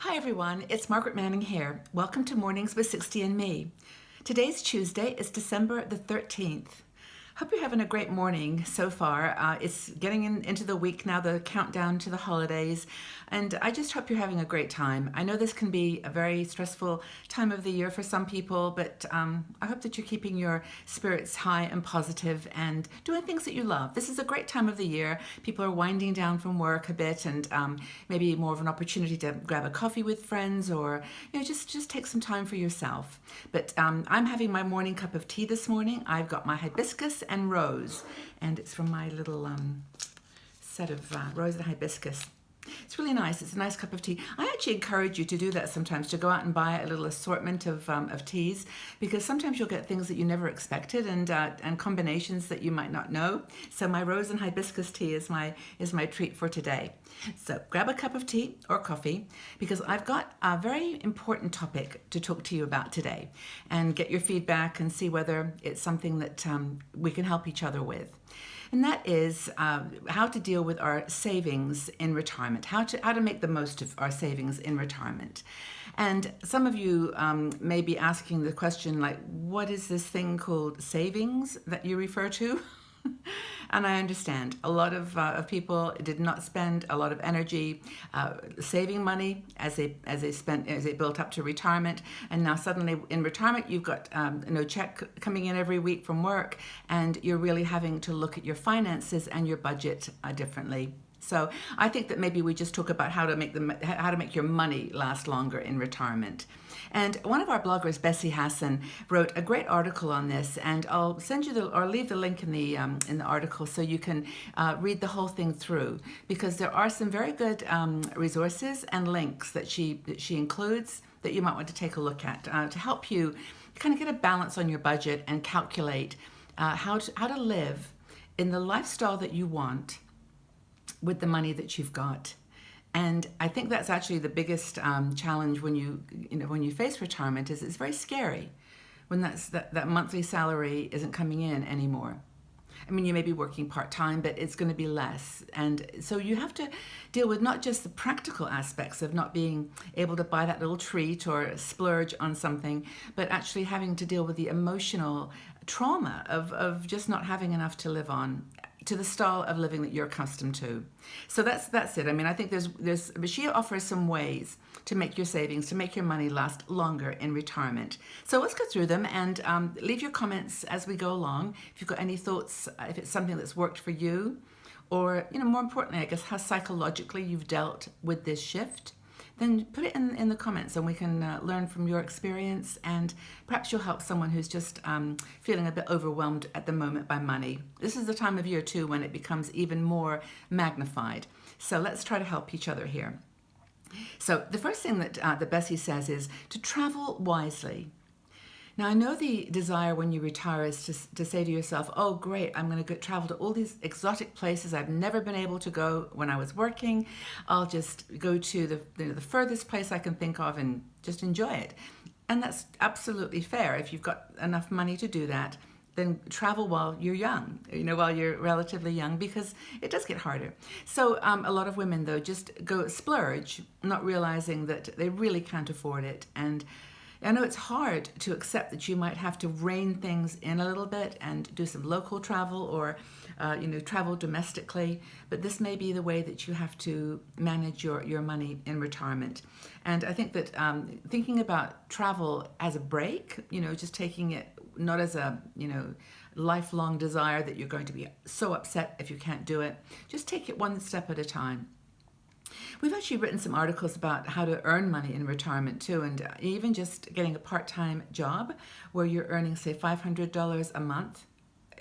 Hi everyone, it's Margaret Manning here. Welcome to Mornings with 60 and Me. Today's Tuesday is December the 13th. Hope you're having a great morning so far. It's getting into the week now, the countdown to the holidays, and I just hope you're having a great time. I know this can be a very stressful time of the year for some people, but I hope that you're keeping your spirits high and positive and doing things that you love. This is a great time of the year. People are winding down from work a bit, and maybe more of an opportunity to grab a coffee with friends, or just take some time for yourself. But I'm having my morning cup of tea this morning. I've got my hibiscus and rose, and it's from my little set of rose and hibiscus. It's really nice. It's a nice cup of tea. I actually encourage you to do that sometimes, to go out and buy a little assortment of teas, because sometimes you'll get things that you never expected, and combinations that you might not know. So my rose and hibiscus tea is my treat for today. So grab a cup of tea or coffee, because I've got a very important topic to talk to you about today, and get your feedback and see whether it's something that we can help each other with. And that is how to deal with our savings in retirement, how to make the most of our savings in retirement. And some of you may be asking the question, like, what is this thing called savings that you refer to? And I understand a lot of people did not spend a lot of energy saving money as they built up to retirement, and now suddenly in retirement you've got no check coming in every week from work, and you're really having to look at your finances and your budget differently. So I think that maybe we just talk about how to make your money last longer in retirement. And one of our bloggers, Bessie Hassan, wrote a great article on this, and I'll send you or leave the link in the article so you can read the whole thing through, because there are some very good resources and links that she includes that you might want to take a look at to help you kind of get a balance on your budget and calculate how to live in the lifestyle that you want with the money that you've got. And I think that's actually the biggest challenge when you face retirement. Is it's very scary when that monthly salary isn't coming in anymore. I mean, you may be working part-time, but it's going to be less. And so you have to deal with not just the practical aspects of not being able to buy that little treat or splurge on something, but actually having to deal with the emotional trauma of just not having enough to live on, to the style of living that you're accustomed to. So that's it. I mean, I think but she offers some ways to make your savings, to make your money last longer in retirement. So let's go through them, and leave your comments as we go along. If you've got any thoughts, if it's something that's worked for you, or more importantly, I guess, how psychologically you've dealt with this shift, then put it in the comments, and we can learn from your experience, and perhaps you'll help someone who's just feeling a bit overwhelmed at the moment by money. This is the time of year too when it becomes even more magnified. So let's try to help each other here. So the first thing that Bessie says is to travel wisely. Now, I know the desire when you retire is to say to yourself, oh, great, I'm going to travel to all these exotic places I've never been able to go when I was working. I'll just go to the furthest place I can think of and just enjoy it. And that's absolutely fair. If you've got enough money to do that, then travel while you're young, while you're relatively young, because it does get harder. So a lot of women, though, just go splurge, not realizing that they really can't afford it. And I know it's hard to accept that you might have to rein things in a little bit and do some local travel, or travel domestically, but this may be the way that you have to manage your money in retirement. And I think that thinking about travel as a break, just taking it not as a lifelong desire that you're going to be so upset if you can't do it, just take it one step at a time. We've actually written some articles about how to earn money in retirement too, and even just getting a part-time job where you're earning, say, $500 a month.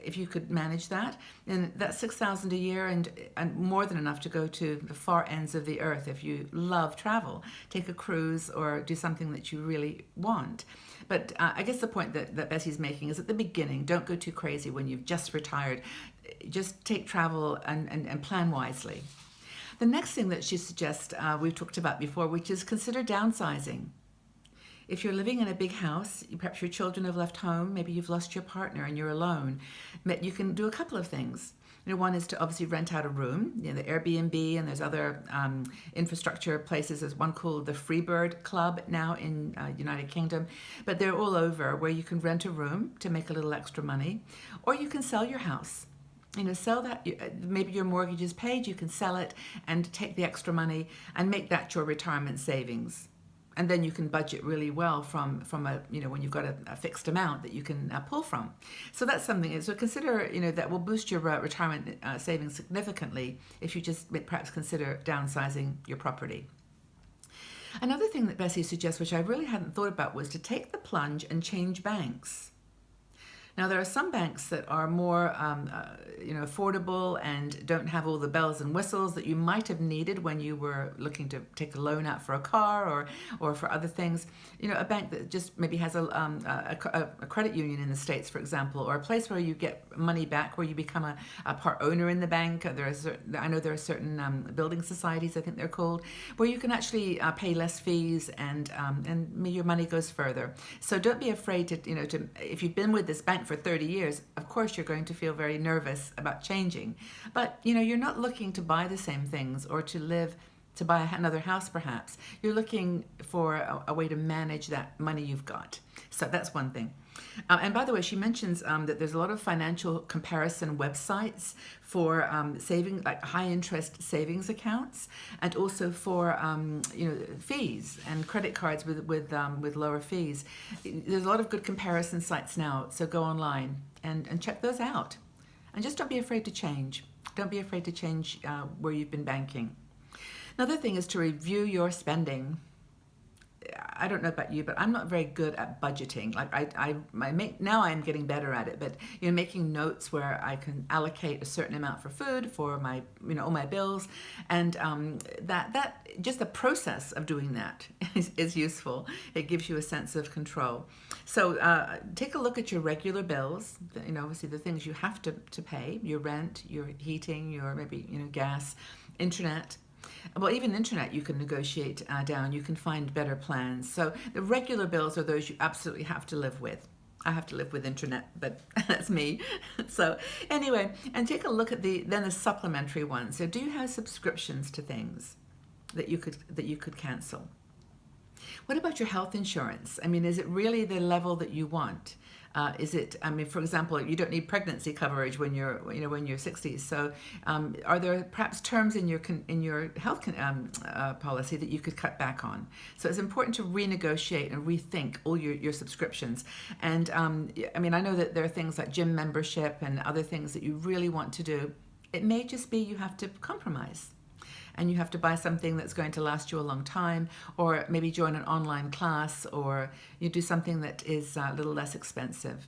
If you could manage that, then that's $6,000 a year, and more than enough to go to the far ends of the earth if you love travel. Take a cruise or do something that you really want. But I guess the point that Bessie's making is at the beginning, don't go too crazy when you've just retired. Just take travel and plan wisely. The next thing that she suggests, we've talked about before, which is consider downsizing. If you're living in a big house, perhaps your children have left home, maybe you've lost your partner and you're alone, you can do a couple of things. One is to obviously rent out a room, the Airbnb, and there's other infrastructure places. There's one called the Freebird Club now in United Kingdom, but they're all over, where you can rent a room to make a little extra money, or you can sell your house. Sell that. Maybe your mortgage is paid, you can sell it and take the extra money and make that your retirement savings. And then you can budget really well from a, when you've got a fixed amount that you can pull from. So that's something. So consider, that will boost your retirement savings significantly if you just perhaps consider downsizing your property. Another thing that Bessie suggests, which I really hadn't thought about, was to take the plunge and change banks. Now, there are some banks that are more, affordable and don't have all the bells and whistles that you might have needed when you were looking to take a loan out for a car or for other things. A bank that just maybe has a credit union in the States, for example, or a place where you get money back, where you become a part owner in the bank. I know there are certain building societies, I think they're called, where you can actually pay less fees and your money goes further. So don't be afraid to if you've been with this bank for 30 years, of course you're going to feel very nervous about changing. But, you're not looking to buy the same things or to buy another house perhaps. You're looking for a way to manage that money you've got. So that's one thing. And by the way, she mentions that there's a lot of financial comparison websites for saving, like high interest savings accounts, and also for fees and credit cards with lower fees. There's a lot of good comparison sites now, so go online and check those out. And just don't be afraid to change. Don't be afraid to change where you've been banking. Another thing is to review your spending. I don't know about you, but I'm not very good at budgeting. Now I'm getting better at it, but making notes where I can allocate a certain amount for food, for my all my bills, and that just the process of doing that is useful. It gives you a sense of control. So take a look at your regular bills. Obviously the things you have to pay: your rent, your heating, your maybe gas, internet. Well, even internet you can negotiate down. You can find better plans. So the regular bills are those you absolutely have to live with. I have to live with internet, but that's me. So anyway, and take a look at the supplementary ones. So do you have subscriptions to things that you could cancel? What about your health insurance? Is it really the level that you want? Is it? For example, you don't need pregnancy coverage when you're 60s. So, are there perhaps terms in your health policy that you could cut back on? So it's important to renegotiate and rethink all your subscriptions. And I know that there are things like gym membership and other things that you really want to do. It may just be you have to compromise. And you have to buy something that's going to last you a long time, or maybe join an online class, or you do something that is a little less expensive.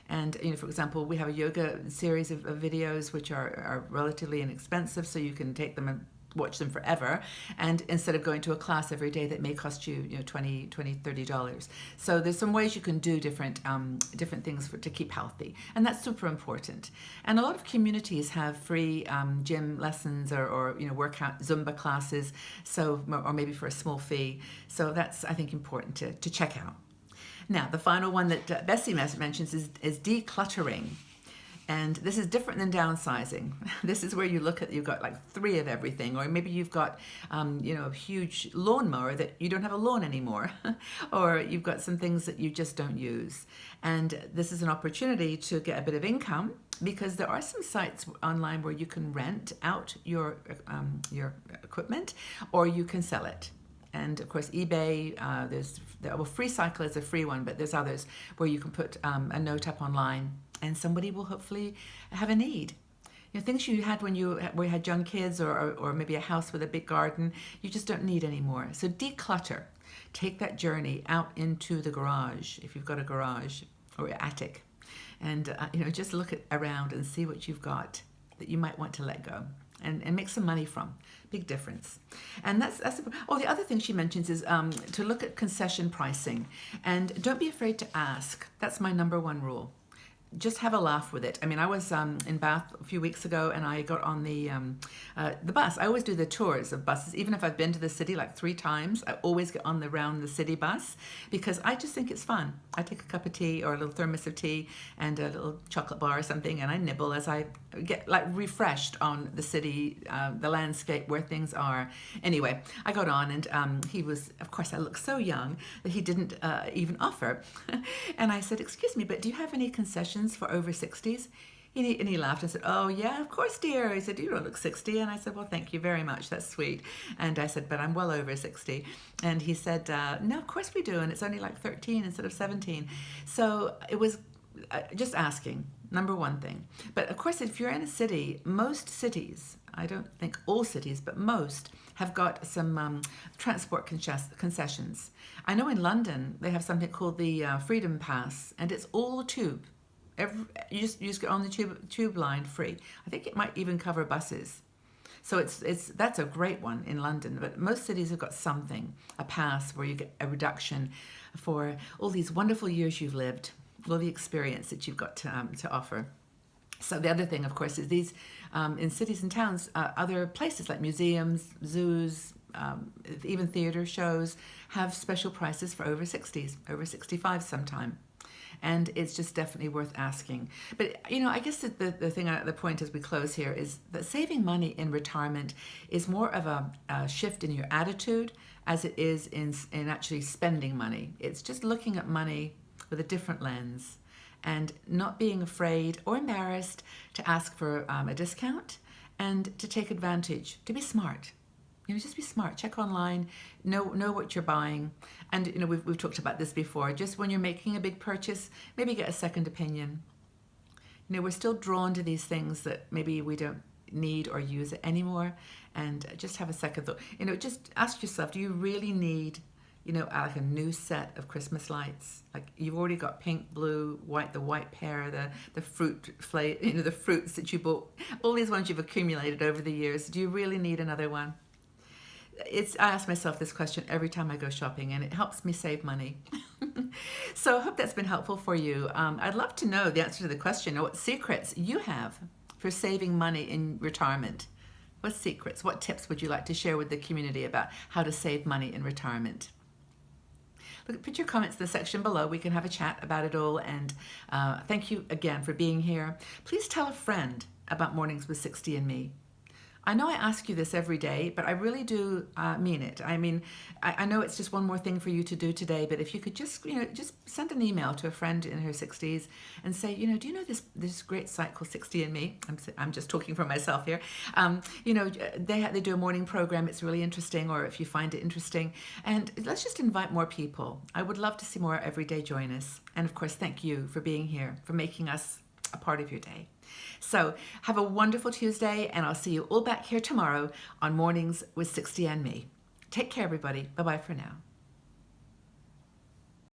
And for example, we have a yoga series of videos which are relatively inexpensive, so you can take them and watch them forever, and instead of going to a class every day that may cost you $20, $30. So there's some ways you can do different things to keep healthy, and that's super important. And a lot of communities have free gym lessons or workout Zumba classes, so or maybe for a small fee. So that's, I think, important to check out. Now, the final one that Bessie mentions is decluttering. And this is different than downsizing. This is where you look at, you've got like 3 of everything, or maybe you've got, a huge lawnmower that you don't have a lawn anymore, or you've got some things that you just don't use. And this is an opportunity to get a bit of income, because there are some sites online where you can rent out your equipment, or you can sell it. And of course, eBay, FreeCycle is a free one, but there's others where you can put a note up online, and somebody will hopefully have a need. Things you had when you had young kids, or maybe a house with a big garden, you just don't need anymore. So declutter. Take that journey out into the garage, if you've got a garage, or your attic, and just look around and see what you've got that you might want to let go and make some money from. Big difference. And that's the other thing she mentions is to look at concession pricing, and don't be afraid to ask. That's my number one rule. just have a laugh with it. I mean, I was in Bath a few weeks ago, and I got on the bus. I always do the tours of buses, even if I've been to the city like 3 times. I always get on the round the city bus because I just think it's fun. I take a cup of tea or a little thermos of tea and a little chocolate bar or something, and I nibble as I get like refreshed on the city, the landscape, where things are. Anyway, I got on, and he was, of course, I looked so young that he didn't even offer. And I said, "Excuse me, but do you have any concessions for over 60s?" And he laughed and said, "Oh, yeah, of course, dear." He said, "You don't look 60. And I said, "Well, thank you very much. That's sweet." And I said, "But I'm well over 60. And he said, "No, of course we do. And it's only like 13 instead of 17. So it was just asking, number one thing. But of course, if you're in a city, most cities, I don't think all cities, but most have got some transport concessions. I know in London they have something called the Freedom Pass, and it's all tube. You just get on the tube line free. I think it might even cover buses. So that's a great one in London. But most cities have got something, a pass where you get a reduction for all these wonderful years you've lived, all the experience that you've got to offer. So the other thing, of course, is these in cities and towns, other places like museums, zoos, even theater shows have special prices for over 60s, over 65 sometime. And it's just definitely worth asking. But, I guess the point as we close here is that saving money in retirement is more of a shift in your attitude as it is in actually spending money. It's just looking at money with a different lens and not being afraid or embarrassed to ask for a discount and to take advantage, to be smart. Just be smart. Check online, know what you're buying. And, we've talked about this before. Just when you're making a big purchase, maybe get a second opinion. We're still drawn to these things that maybe we don't need or use it anymore. And just have a second thought. Just ask yourself, do you really need, like a new set of Christmas lights? Like you've already got pink, blue, white, the white pear, the fruit the fruits that you bought, all these ones you've accumulated over the years. Do you really need another one? I ask myself this question every time I go shopping, and it helps me save money. So I hope that's been helpful for you. I'd love to know the answer to the question, or what secrets you have for saving money in retirement. What secrets, what tips would you like to share with the community about how to save money in retirement? Put your comments in the section below. We can have a chat about it all. And thank you again for being here. Please tell a friend about Mornings with 60 and Me. I know I ask you this every day, but I really do mean it. I mean, I know it's just one more thing for you to do today, but if you could just send an email to a friend in her 60s and say, do you know this great site called 60 and Me? I'm just talking for myself here. They do a morning program. It's really interesting, or if you find it interesting. And let's just invite more people. I would love to see more every day join us. And of course, thank you for being here, for making us a part of your day. So have a wonderful Tuesday, and I'll see you all back here tomorrow on Mornings with 60 and Me. Take care, everybody. Bye-bye for now.